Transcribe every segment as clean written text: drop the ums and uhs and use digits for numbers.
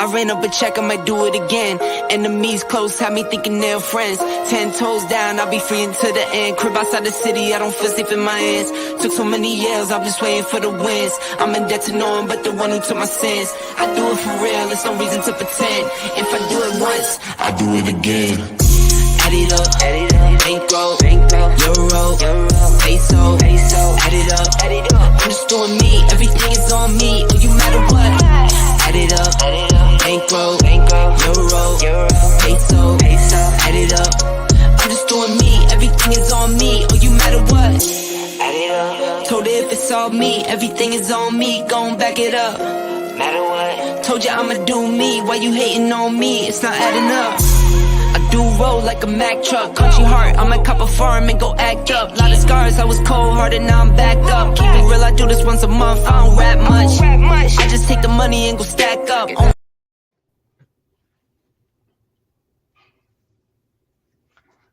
I ran up a check, I might do it again. Enemies close, had me thinking they're friends. 10 toes down, I'll be free until the end. Crib outside the city, I don't feel safe in my hands. Took so many years, I'm just waiting for the wins. I'm in debt to no one but the one who took my sins. I do it for real, there's no reason to pretend. If I do it once, I do it again. Add it up, bankroll, euro, peso, add it up, I'm just doing me, everything is on me, oh you matter what. Add it up, bankroll, euro, peso, add it up, I'm just doing me, everything is on me, oh you matter what. Add it up, told her if it's all me, everything is on me, gon' back it up. Matter what, told you I'ma do me, why you hating on me, it's not adding up. I do roll like a Mack truck, country heart, I might cop a farm and go act up. Lot of scars, I was cold-hearted, now I'm back up. Keep it real, I do this once a month, I don't rap much. I just take the money and go stack up.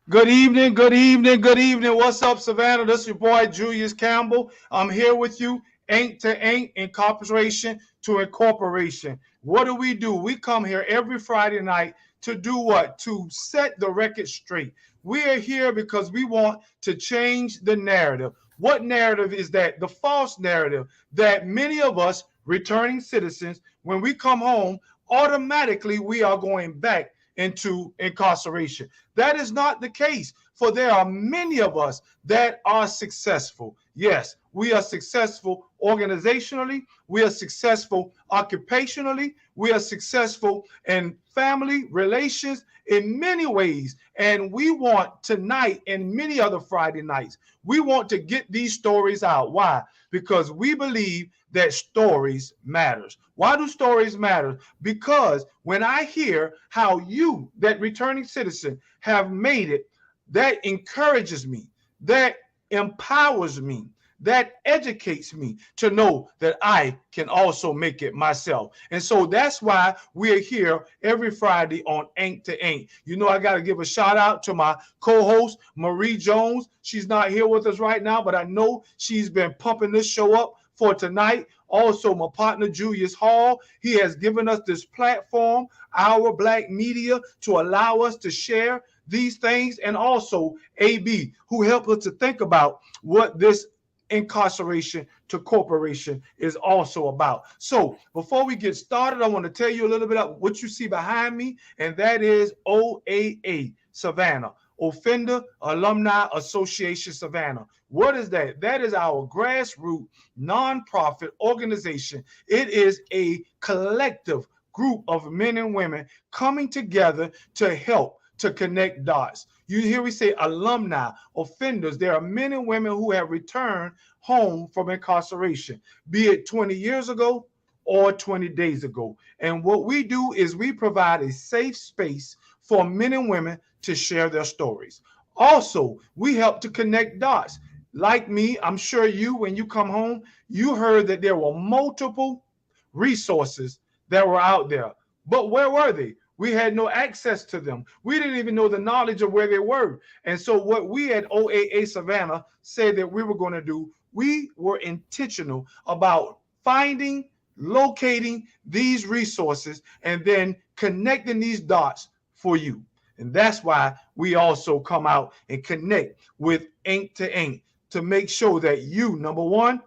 Good evening, good evening, good evening. What's up, Savannah? This is your boy, Julius Campbell. I'm here with you, Ain't to Ain't, Incorporation to Incorporation. What do? We come here every Friday night to do what? To set the record straight. We are here because we want to change the narrative. What narrative is that? The false narrative that many of us returning citizens, when we come home, automatically we are going back into incarceration. That is not the case, for there are many of us that are successful. Yes, we are successful organizationally, we are successful occupationally, we are successful in family relations in many ways. And we want tonight and many other Friday nights, we want to get these stories out. Why? Because we believe that stories matters. Why do stories matter? Because when I hear how you, that returning citizen, have made it, that encourages me, that empowers me, that educates me to know that I can also make it myself. And so that's why we're here every Friday on Ain't to Ain't. You know, I got to give a shout out to my co-host, Marie Jones. She's not here with us right now, but I know she's been pumping this show up for tonight. Also, my partner, Julius Hall, he has given us this platform, Our Black Media, to allow us to share these things. And also, AB, who helped us to think about what this incarceration to corporation is also about. So before we get started, I want to tell you a little bit about what you see behind me, and that is OAA Savannah, Offender Alumni Association Savannah. What is that? That is our grassroots nonprofit organization. It is a collective group of men and women coming together to help to connect dots. You hear we say alumni, offenders. There are men and women who have returned home from incarceration, be it 20 years ago or 20 days ago. And what we do is we provide a safe space for men and women to share their stories. Also, we help to connect dots. Like me, I'm sure you, when you come home, you heard that there were multiple resources that were out there. But where were they? We had no access to them. We didn't even know the knowledge of where they were. And so what we at OAA Savannah said that we were going to do, we were intentional about finding, locating these resources, and then connecting these dots for you. And that's why we also come out and connect with Ain't to Ain't to make sure that you, number one,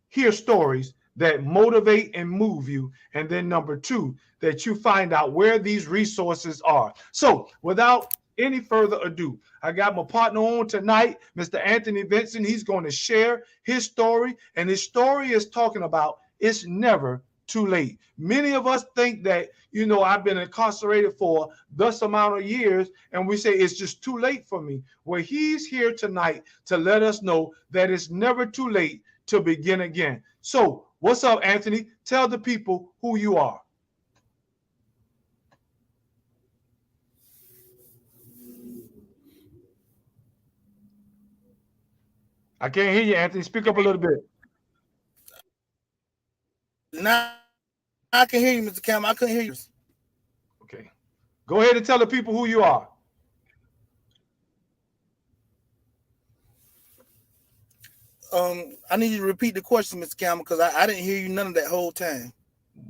hear stories that motivate and move you. And then number two, that you find out where these resources are. So without any further ado, I got my partner on tonight, Mr. Anthony Vincent. He's going to share his story. And his story is talking about it's never too late. Many of us think that, you know, I've been incarcerated for this amount of years, and we say it's just too late for me. Well, he's here tonight to let us know that it's never too late to begin again. So what's up, Anthony? Tell the people who you are. I can't hear you, Anthony. Speak up a little bit. Now I can hear you, Mr. Campbell. I couldn't hear you. Okay. Go ahead and tell the people who you are. I need you to repeat the question, Mr. Campbell, because I didn't hear you none of that whole time.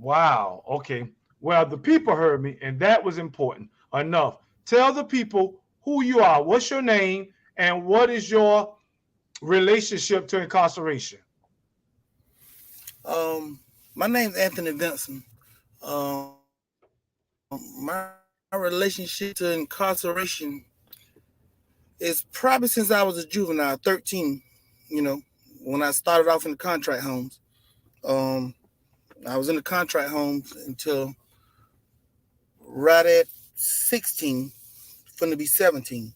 Wow. Okay. Well, the people heard me, and that was important enough. Tell the people who you are, what's your name, and what is your relationship to incarceration. My name's Anthony Benson. My relationship to incarceration is probably since I was a juvenile, 13. You know, when I started off in the contract homes. Um, I was in the contract homes until right at 16, finna be 17.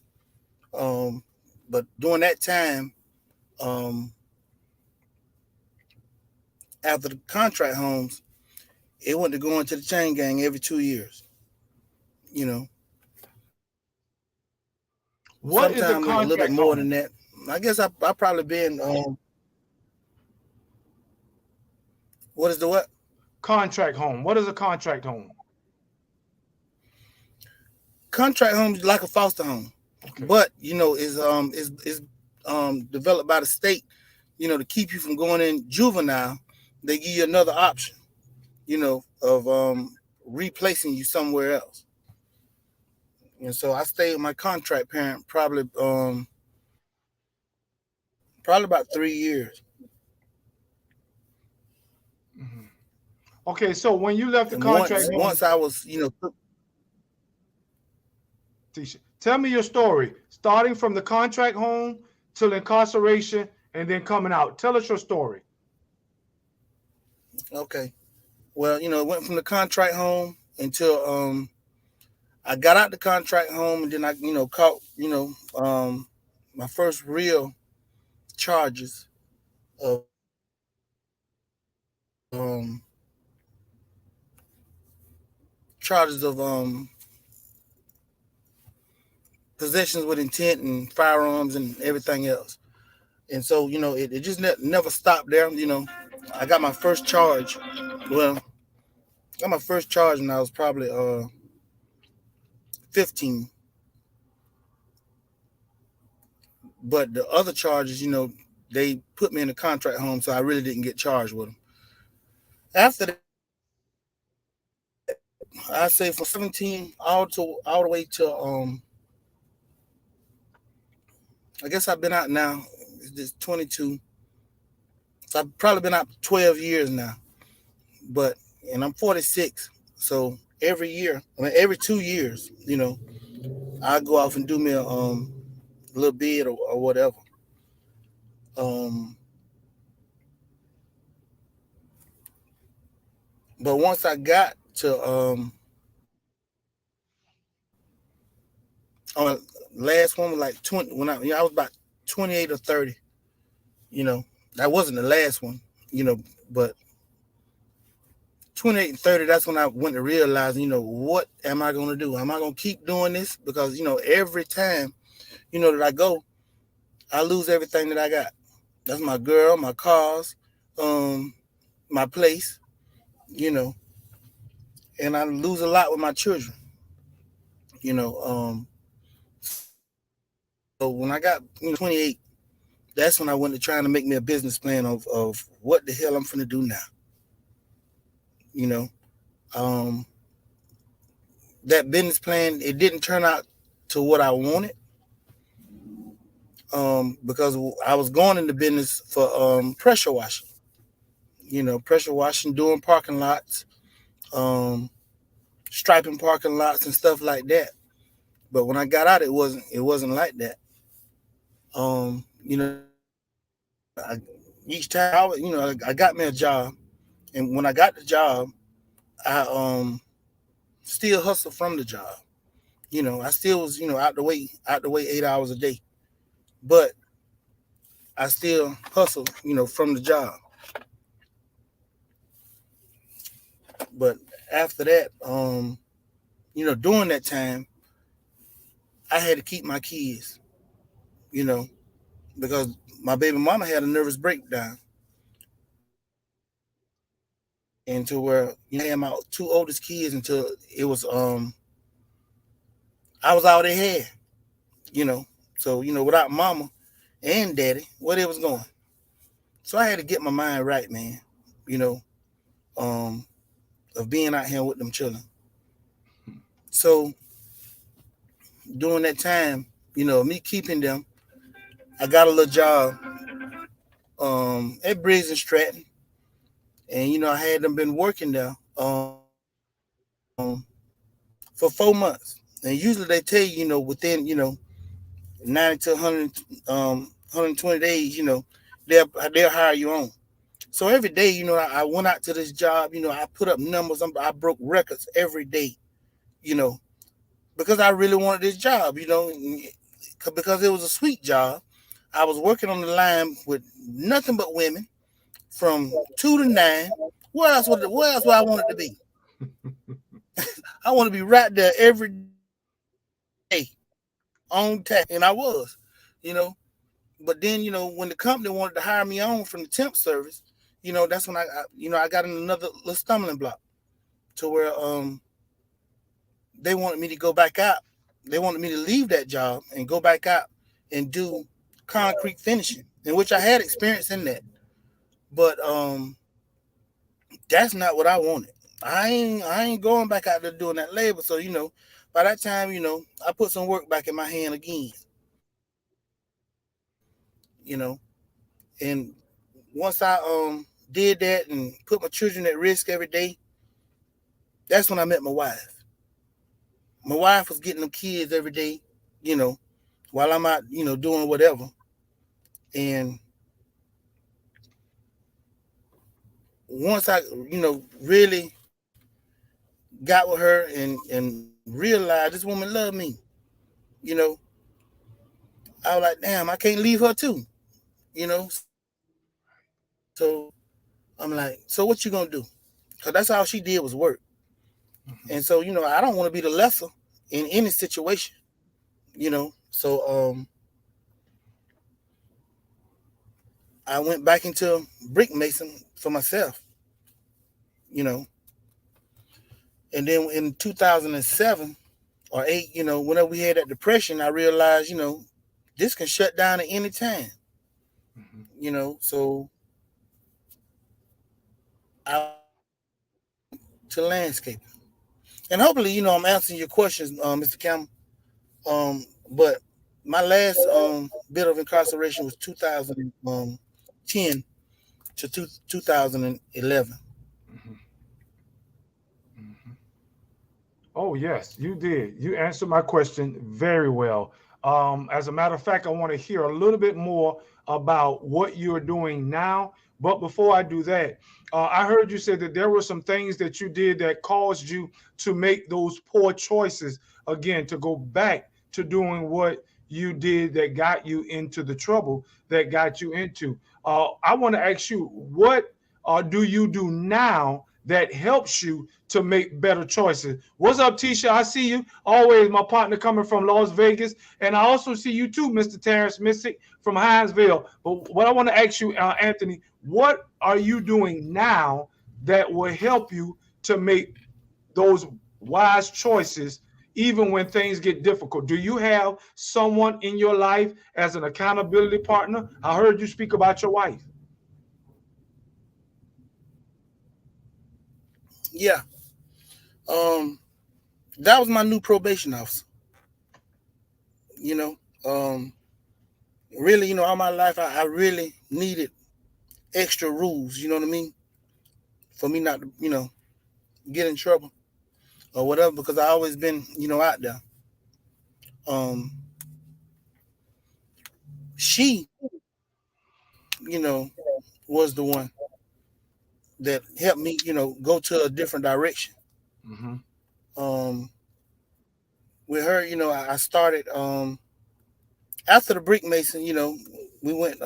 Um, but during that time, um, after the contract homes, it went to go into the chain gang every 2 years. You know, What is a sometimes a little bit contract more home? than that. I guess I probably been. What is the what? Contract home. What is a contract home? Contract homes like a foster home, Okay. but is developed by the state. You know, to keep you from going in juvenile, they give you another option. You know, of replacing you somewhere else. And so I stayed with my contract parent probably about 3 years. Mhm. Okay, so when you left the And contract once home, I was, Tisha, tell me your story, starting from the contract home till incarceration and then coming out. Tell us your story. okay. Well, it went from the contract home until I got out the contract home, and then I, caught, my first real charges of charges of possessions with intent and firearms and everything else. And so, it just never stopped there. I got my first charge. Well, got my first charge when I was probably 15. But the other charges, they put me in a contract home, so I really didn't get charged with them. After that, I say from 17 all the way to I guess I've been out now. It's just 22. So I've probably been out 12 years now. But and I'm 46. So every year, I mean every 2 years, I go off and do me a little bid or whatever. Um, but once I got to on last one was like 20 when I was about 28 or 30. You know, that wasn't the last one. But 28 and 30, that's when I went to realize, what am I going to do? Am I going to keep doing this? Because, every time, that I go, I lose everything that I got. That's my girl, my cars, um, my place, you know, and I lose a lot with my children, you know. So when I got, 28, that's when I went to trying to make me a business plan of what the hell I'm finna do now, you know. Um, that business plan, it didn't turn out to what I wanted, because I was going into business for pressure washing, pressure washing, doing parking lots, um, striping parking lots and stuff like that. But when I got out, it wasn't like that. Each time I got me a job, and when I got the job, I still hustle from the job. I still was out the way 8 hours a day, but I still hustle from the job. But after that, during that time, I had to keep my kids, you know, because my baby mama had a nervous breakdown, and to where I had my two oldest kids until it was I was all they had, you know. So without mama and daddy, where they was going. So I had to get my mind right, man. You know, um, of being out here with them children. So during that time, me keeping them, I got a little job at Briggs and Stratton, and I had them been working there for 4 months. And usually they tell you, within 90 to 120 days, they'll hire you on. So every day, I went out to this job, I put up numbers, I broke records every day, you know, because I really wanted this job, because it was a sweet job. I was working on the line with nothing but women from 2 to 9. Where else would I want it to be? I want to be right there every day on task. And I was, you know. But then, when the company wanted to hire me on from the temp service, that's when I got in another little stumbling block to where they wanted me to go back out. They wanted me to leave that job and go back out and do concrete finishing, in which I had experience in that. But that's not what I wanted. I ain't going back out there doing that labor. So, by that time, I put some work back in my hand again. And once I did that and put my children at risk every day, that's when I met my wife. My wife was getting them kids every day, you know, while I'm out, doing whatever. And once I, really got with her and realized this woman loved me, you know, I was like, damn, I can't leave her too, So I'm like, so what you gonna do? Because that's all she did was work. And so, I don't want to be the lesser in any situation, So I went back into brick mason for myself, you know. And then in 2007 or 8, whenever we had that depression, I realized, this can shut down at any time, So I went to landscaping. And hopefully, I'm answering your questions, Mr. Campbell. But my last bit of incarceration was 2010 to 2011. Mhm. Mhm. Oh, yes, you did. You answered my question very well. As a matter of fact, I want to hear a little bit more about what you're doing now. But before I do that, I heard you say that there were some things that you did that caused you to make those poor choices again, to go back to doing what you did that got you into the trouble that got you into. I want to ask you, what do you do now that helps you to make better choices? What's up, Tisha? I see you. Always my partner coming from Las Vegas. And I also see you too, Mr. Terrence Missick from Hinesville. But what I want to ask you, Anthony, what are you doing now that will help you to make those wise choices even when things get difficult? Do you have someone in your life as an accountability partner? I heard you speak about your wife. Yeah. Um, that was my new probation officer. You know, um, really, all my life, I really needed extra rules. You know what I mean? For me not to, get in trouble or whatever, because I always been, out there. Um, she, was the one that helped me, go to a different direction. Mm-hmm. Um, with her, I started after the brick mason, we went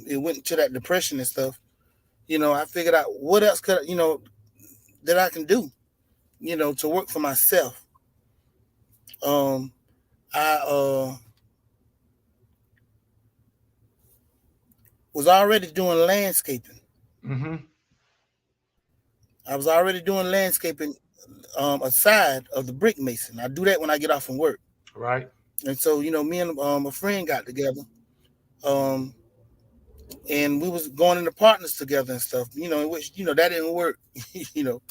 it went to that depression and stuff. I figured out what else could that I can do, to work for myself. Um, I was already doing landscaping. Mm-hmm. I was already doing landscaping aside of the brick mason. I do that when I get off from work. Right. And so, me and a friend got together, um, and we was going into partners together and stuff. In which that didn't work, you know.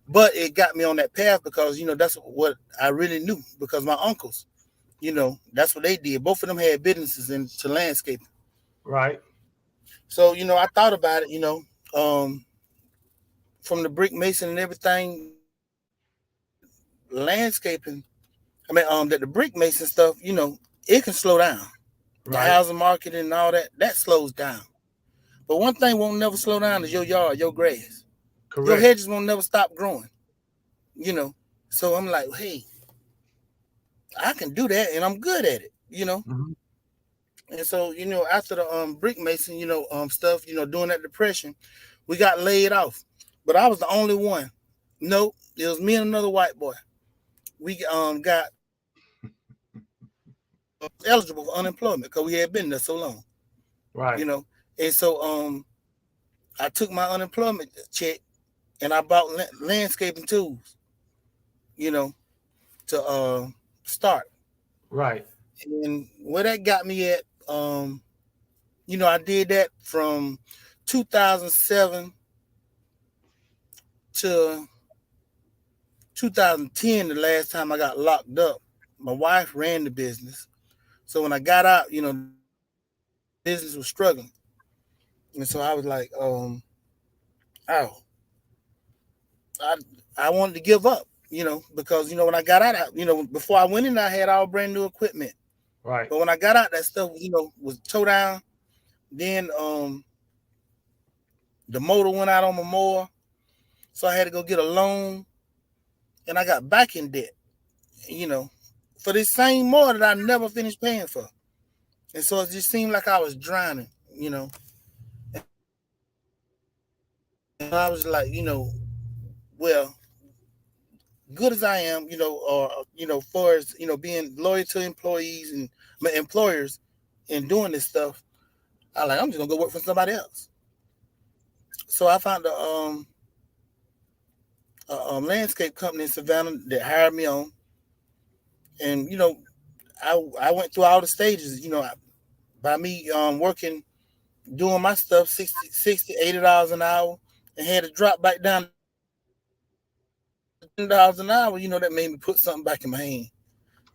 But it got me on that path because that's what I really knew because my uncles, that's what they did. Both of them had businesses into landscaping. Right. So I thought about it. Um, from the brick mason and everything, landscaping. I mean, that the brick mason stuff, it can slow down. The Right. housing market and all that slows down. But one thing won't never slow down is your yard, your grass. Your Correct. hedges won't never stop growing. You know. So I'm like, hey, I can do that, and I'm good at it. Mm-hmm. And so, after the brick mason, stuff, during that depression, we got laid off. But I was the only one. Nope, it was me and another white boy. We got eligible for unemployment because we had been there so long. Right. You know. And so I took my unemployment check and I bought landscaping tools, you know, to start. Right. And where that got me at, I did that from 2007 to 2010, the last time I got locked up. My wife ran the business. So when I got out, business was struggling. And so I was like, oh, I I wanted to give up, because when I got out, before I went in, I had all brand new equipment. Right. But when I got out, that stuff, was towed down. Then the motor went out on my mower, so I had to go get a loan, and I got back in debt, you know, for this same mower that I never finished paying for. And so it just seemed like I was drowning. And I was like, well, good as I am, or far as being loyal to employees and my employers and doing this stuff, I'm just gonna go work for somebody else. So I found a landscape company in Savannah that hired me on, and I went through all the stages. By me working, doing my stuff, $60, $80 an hour, and had to drop back down to $10 an hour. That made me put something back in my hand.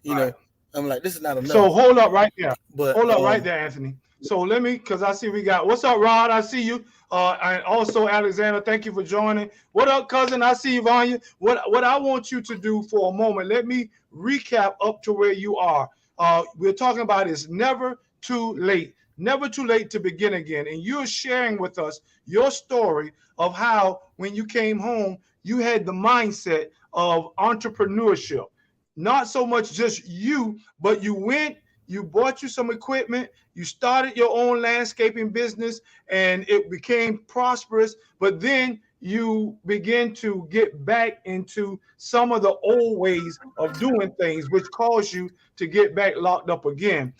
Right. I'm like, this is not So enough. hold up right there. But Hold up right there, Anthony. So let me, because I see we got, what's up, Rod? I see you. And also Alexander, thank you for joining. What up, cousin? I see you, Vanya. What I want you to do for a moment, let me recap up to where you are. We're talking about is never too late. Never too late to begin again. And you're sharing with us your story of how when you came home, you had the mindset of entrepreneurship. Not so much just you, but you went, you bought you some equipment, you started your own landscaping business, and it became prosperous. But then you begin to get back into some of the old ways of doing things, which caused you to get back locked up again.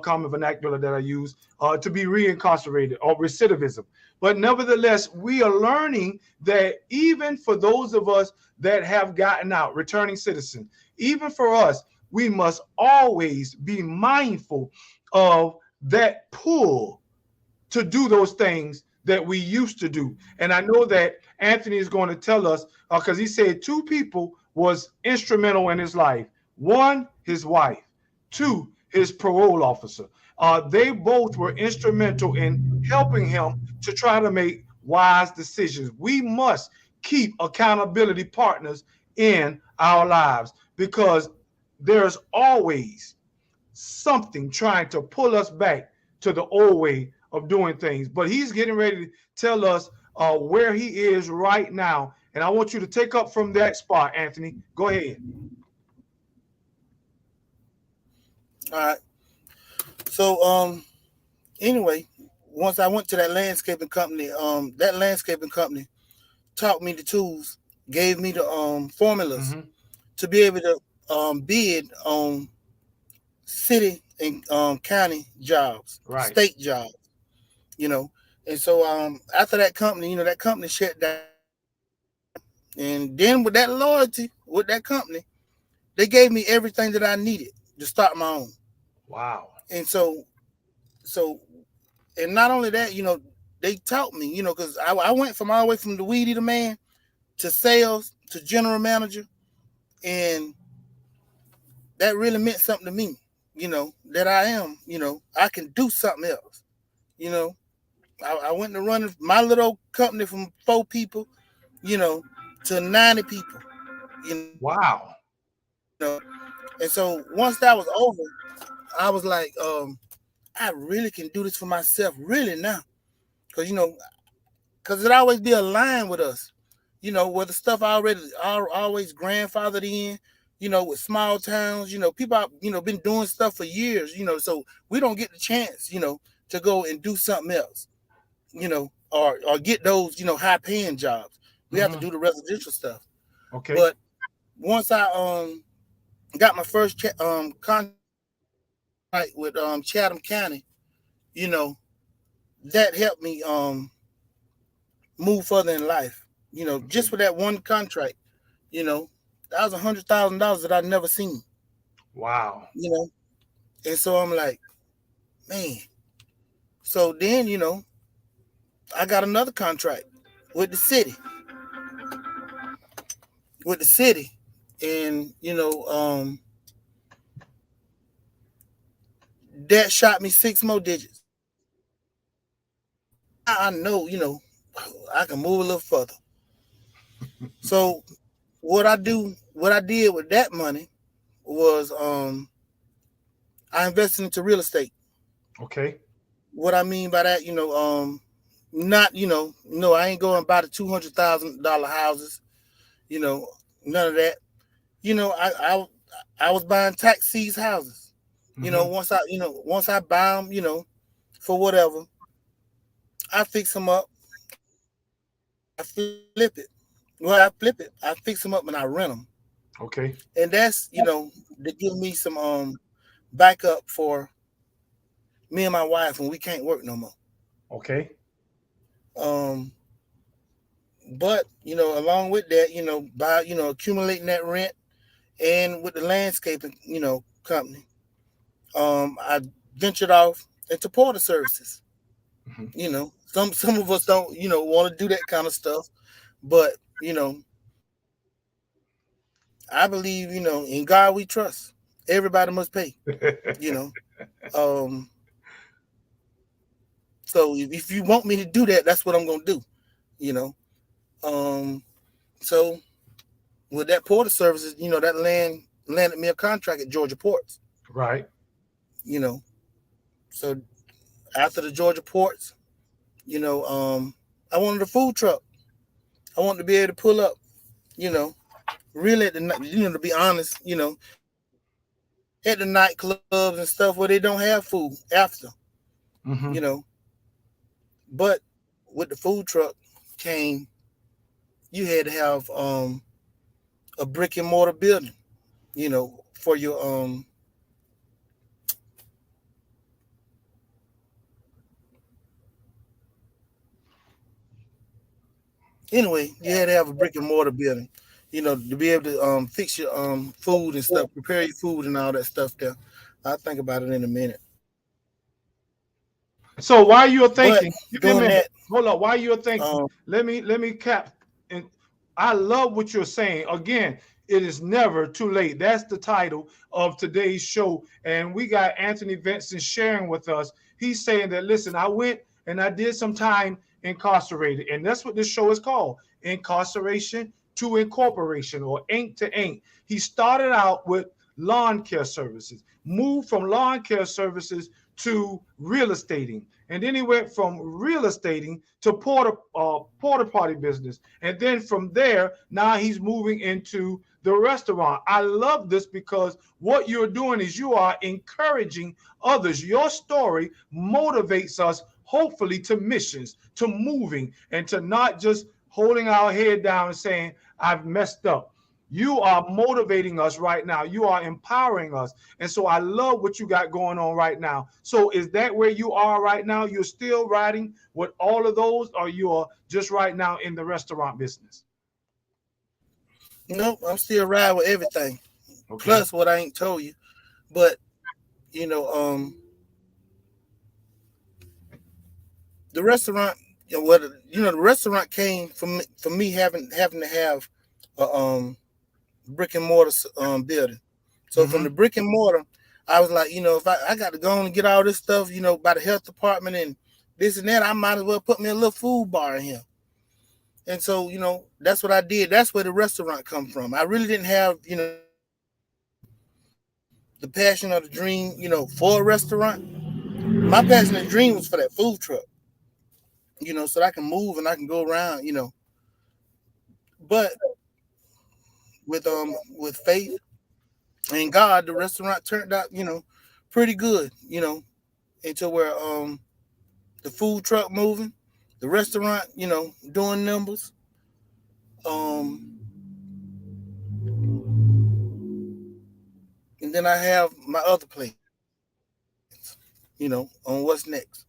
Common vernacular that I use to be reincarcerated or recidivism. But nevertheless, we are learning that even for those of us that have gotten out, returning citizens, even for us, we must always be mindful of that pull to do those things that we used to do. And I know that Anthony is going to tell us because he said two people was instrumental in his life. One, his wife. Two, his parole officer. They both were instrumental in helping him to try to make wise decisions. We must keep accountability partners in our lives because there's always something trying to pull us back to the old way of doing things. But he's getting ready to tell us where he is right now. And I want you to take up from that spot, Anthony. Go ahead. all right. So anyway, once I went to that landscaping company taught me the tools, gave me the formulas to be able to bid on city and county jobs, Right. state jobs, And so after that company shut down. And then with that loyalty with that company, they gave me everything that I needed to start my own. Wow. And so and not only that, they taught me, because I went from all the way from the weed eater man to sales to general manager, and that really meant something to me. That I am. I can do something else. You know, I went to running my little company from 4 people, you know, to 90 people. You know, Wow. and so once that was over, I was like, I really can do this for myself, really now, because because it always be aligned with us, where the stuff always grandfathered in, with small towns, people, been doing stuff for years, so we don't get the chance, to go and do something else, or get those, high paying jobs. We have to do the residential stuff. Okay. But once I got my first contract with Chatham County, you know, that helped me move further in life. Just with that one contract, that was $100,000 that I'd never seen. Wow. And so I'm like, man. So then, I got another contract with the city. And that shot me 6 more digits. I know, I can move a little further. So what I did with that money was I invested into real estate. Okay. What I mean by that, not, no, I ain't going by the $200,000 houses, none of that. I was buying tax seized houses. Once I buy them, for whatever, I fix them up, I flip it. Well, I flip it, I fix them up and I rent them. Okay. And that's, to give me some backup for me and my wife when we can't work no more. Okay. But along with that, by accumulating that rent and with the landscaping, company, I ventured off into porter services. Some of us don't, want to do that kind of stuff, but I believe, in God we trust. Everybody must pay, you know. So if you want me to do that, that's what I'm gonna do, you know. So with that porter services, that landed me a contract at Georgia Ports. Right. So after the Georgia Ports, I wanted a food truck. I wanted to be able to pull up, really at the, to be honest, at the nightclubs and stuff where they don't have food after, But with the food truck came, you had to have a brick and mortar building, for your anyway, you had to have a brick and mortar building, to be able to fix your food and stuff, prepare your food and all that stuff there. I'll think about it in a minute. So while you're But thinking, give me a doing minute. that, Hold on. While you're thinking, let me cap. And I love what you're saying. Again, it is never too late. That's the title of today's show. And we got Anthony Vincent sharing with us. He's saying that, listen, I went and I did some time incarcerated. And that's what this show is called, Incarceration to Incorporation, or Ink to Ink. He started out with lawn care services, moved from lawn care services to real estating. And then he went from real estating to porta party business. And then from there, now he's moving into the restaurant. I love this because what you're doing is you are encouraging others. Your story motivates us, hopefully, to missions, to moving, and to not just holding our head down and saying, I've messed up. You are motivating us right now. You are empowering us. And so I love what you got going on right now. So is that where you are right now? You're still riding with all of those, or you are just right now in the restaurant business? nope, I'm still riding with everything. Okay. Plus what I ain't told you. But you know, the restaurant, the restaurant came from me having to have brick and mortar building. So from the Mm-hmm. brick and mortar, I was like, if I got to go on and get all this stuff, by the health department and this and that, I might as well put me a little food bar in here. And so, that's what I did. That's where the restaurant come from. I really didn't have, the passion or the dream, for a restaurant. My passion and dream was for that food truck, so that I can move and I can go around, But with faith and God, the restaurant turned out, pretty good, until where the food truck moving, the restaurant, doing numbers. Um, and then I have my other plans, on what's next.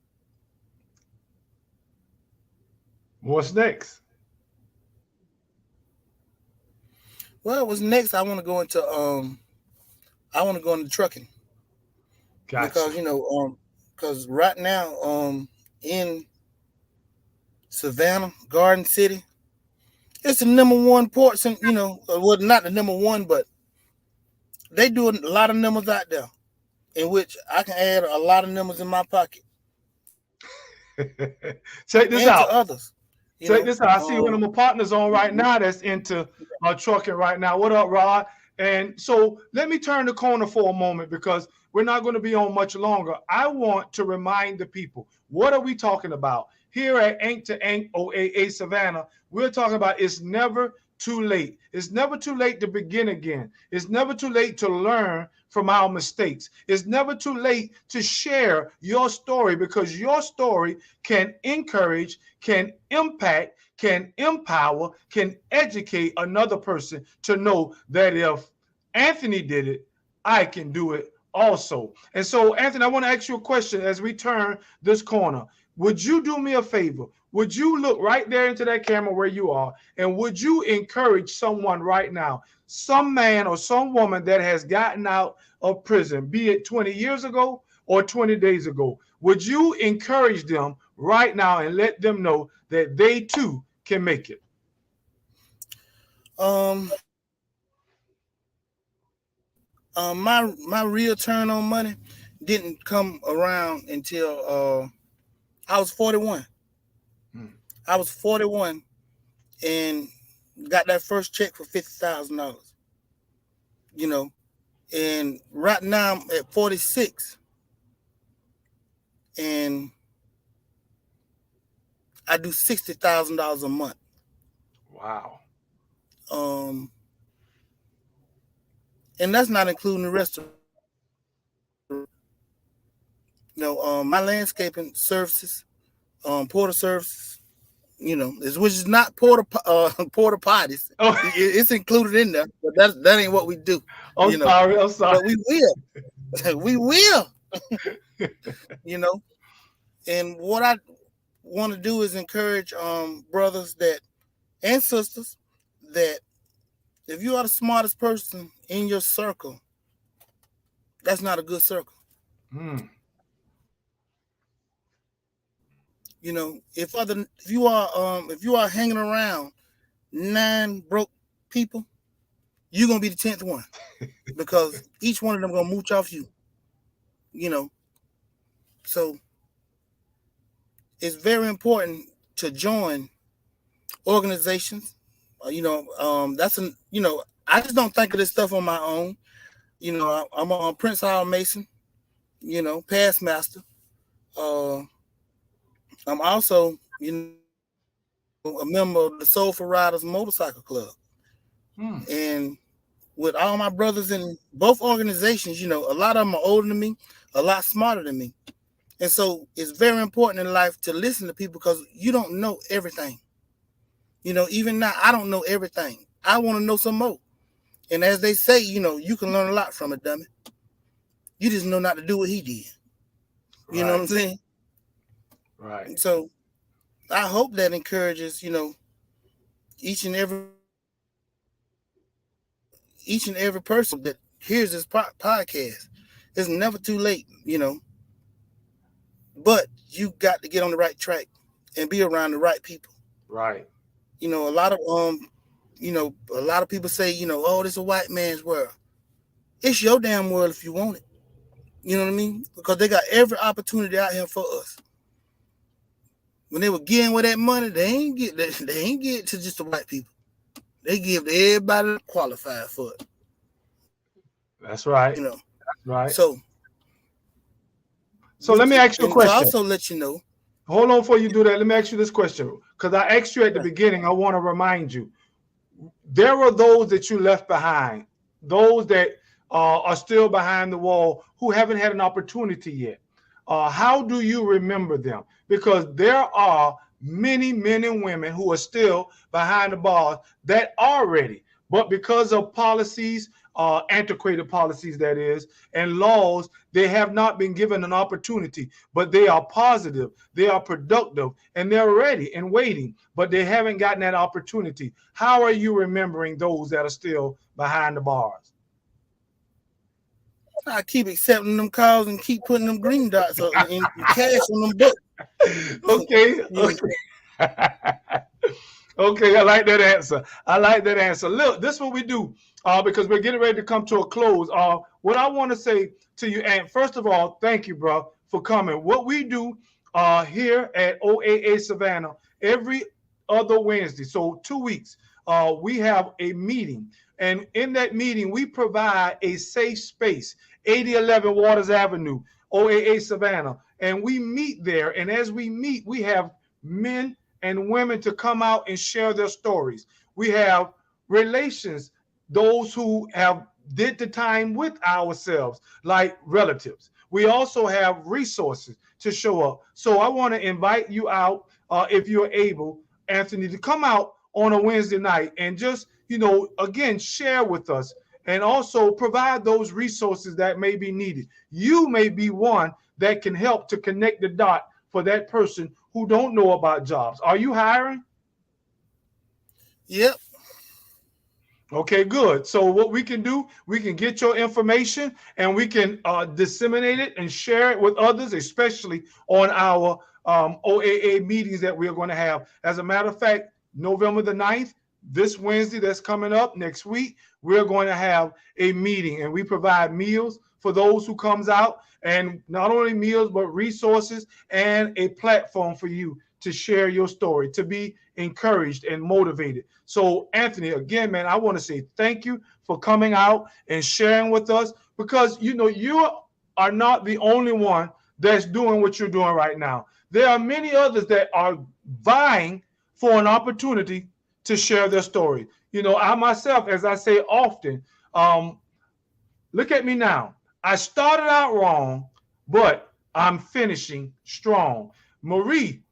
What's next? Well, what's next? I want to go into trucking Gotcha. because because right now in Savannah, Garden City, it's the number one port. Well, not the number one, but they do a lot of numbers out there, in which I can add a lot of numbers in my pocket Check this and to out. others. Check this out. I see one of my partners on right now that's into trucking right now. What up, Rod? And so let me turn the corner for a moment because we're not going to be on much longer. I want to remind the people, what are we talking about? Here at Ink to Ink OAA Savannah, we're talking about it's never too late. It's never too late to begin again. It's never too late to learn from our mistakes. It's never too late to share your story because your story can encourage, can impact, can empower, can educate another person to know that if Anthony did it, I can do it also. And so, Anthony, I want to ask you a question as we turn this corner. Would you do me a favor? Would you look right there into that camera where you are, and would you encourage someone right now, some man or some woman that has gotten out of prison, be it 20 years ago or 20 days ago? Would you encourage them right now and let them know that they too can make it? My real turn on money didn't come around until I was 41. I was 41 and got that first check for $50,000. And right now I'm at 46, and I do $60,000 a month. Wow. And that's not including the rest of my landscaping services, porta services, which is not porta potties. Oh, It's included in there, but that ain't what we do. I'm sorry. I'm sorry. But we will. We will. And what I want to do is encourage brothers and sisters that if you are the smartest person in your circle, that's not a good circle. If you are hanging around 9 broke people, you're gonna be the 10th one because each one of them gonna mooch off you. So it's very important to join organizations. I just don't think of this stuff on my own. I'm a Prince Hall Mason, past master. I'm also, a member of the Soulful Riders Motorcycle Club. And with all my brothers in both organizations, a lot of them are older than me, a lot smarter than me. And so it's very important in life to listen to people because you don't know everything. Even now, I don't know everything. I want to know some more. And as they say, you can learn a lot from it, dummy. You just know not to do what he did. You know what I'm saying? Right. So I hope that encourages, each and every person that hears this podcast. It's never too late, but you got to get on the right track and be around the right people. Right. A lot of you know, a lot of people say, you know, oh, this is a white man's world. It's your damn world if you want it. You know what I mean? Because they got every opportunity out here for us. When they were getting with that money, they ain't get to just the white people. They give to everybody that qualified for it. That's right. You know. That's right. So let me ask you a question. To also let you know. Hold on before you do that. Let me ask you this question. Because I asked you at the beginning, I want to remind you. There are those that you left behind, those that are still behind the wall who haven't had an opportunity yet. How do you remember them? Because there are many men and women who are still behind the bars that are ready, but because of policies, antiquated policies that is, and laws, they have not been given an opportunity, but they are positive, they are productive, and they're ready and waiting, but they haven't gotten that opportunity. How are you remembering those that are still behind the bars? I keep accepting them calls and keep putting them green dots in cash on them books. Okay. Okay, I like that answer. Look, this is what we do because we're getting ready to come to a close. What I want to say to you, and first of all, thank you, bro, for coming. What we do here at OAA Savannah every other Wednesday, so 2 weeks, we have a meeting. And in that meeting, we provide a safe space, 8011 Waters Avenue, OAA Savannah. And we meet there. And as we meet, we have men and women to come out and share their stories. We have relations, those who have did the time with ourselves, like relatives. We also have resources to show up. So I want to invite you out, if you're able, Anthony, to come out on a Wednesday night and just, again, share with us and also provide those resources that may be needed. You may be one that can help to connect the dot for that person who don't know about jobs. Are you hiring? Yep. Okay, good. So what we can do, we can get your information and we can disseminate it and share it with others, especially on our OAA meetings that we're going to have. As a matter of fact, November the 9th, this Wednesday that's coming up next week, we're going to have a meeting and we provide meals for those who comes out, and not only meals, but resources and a platform for you to share your story, to be encouraged and motivated. So Anthony, again, man, I want to say thank you for coming out and sharing with us, because, you are not the only one that's doing what you're doing right now. There are many others that are vying for an opportunity to share their story. I myself, as I say often, look at me now. I started out wrong, but I'm finishing strong. Marie,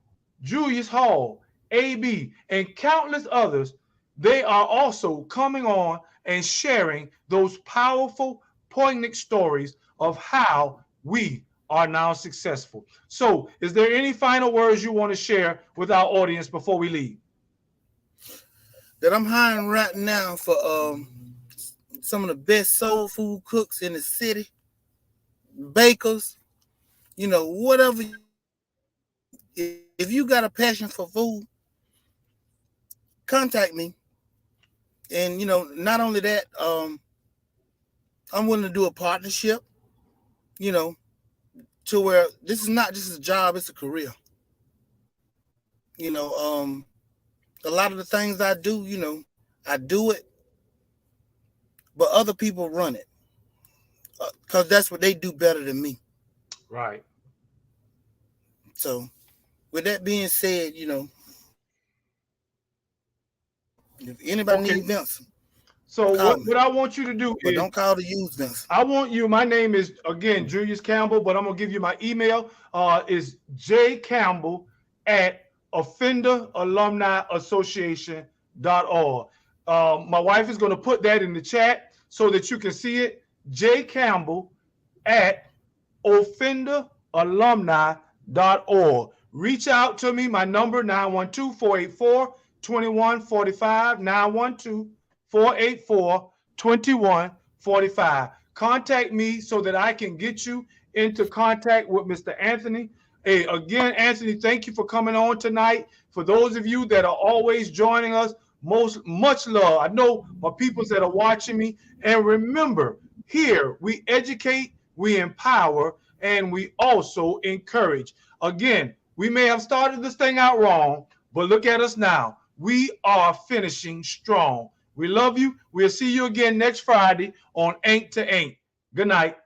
Julius Hall, AB, and countless others, they are also coming on and sharing those powerful, poignant stories of how we are now successful. So, is there any final words you want to share with our audience before we leave? That I'm hiring right now for some of the best soul food cooks in the city, bakers, whatever. If you got a passion for food, contact me. And, not only that, I'm willing to do a partnership, to where this is not just a job, it's a career. A lot of the things I do, I do it, but other people run it because that's what they do better than me. Right. So with that being said, if anybody needs Vincent. So what I want you to do is, don't call to use Vincent. I want you, my name is, again, Julius Campbell, but I'm going to give you my email. Is jcampbell@offenderalumniassociation.org. My wife is going to put that in the chat so that you can see it. jcampbell@offenderalumni.org. Reach out to me. My number, 912-484-2145, 912-484-2145. Contact me so that I can get you into contact with Mr. Anthony. Hey, again, Anthony, thank you for coming on tonight. For those of you that are always joining us, much love. I know my peoples that are watching me. And remember, here we educate, we empower, and we also encourage. Again, we may have started this thing out wrong, but look at us now. We are finishing strong. We love you. We'll see you again next Friday on Ain't to Ain't. Good night.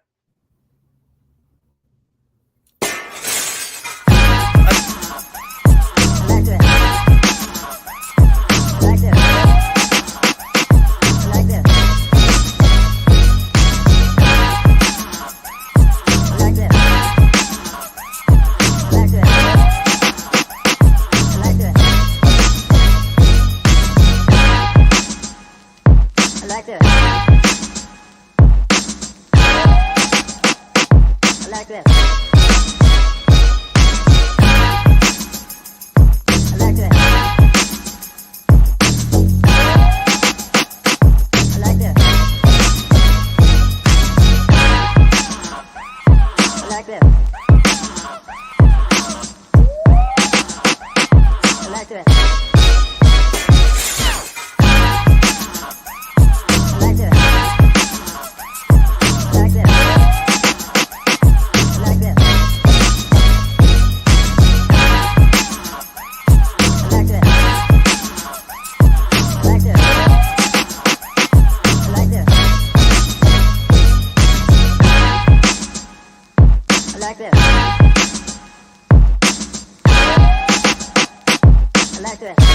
like this.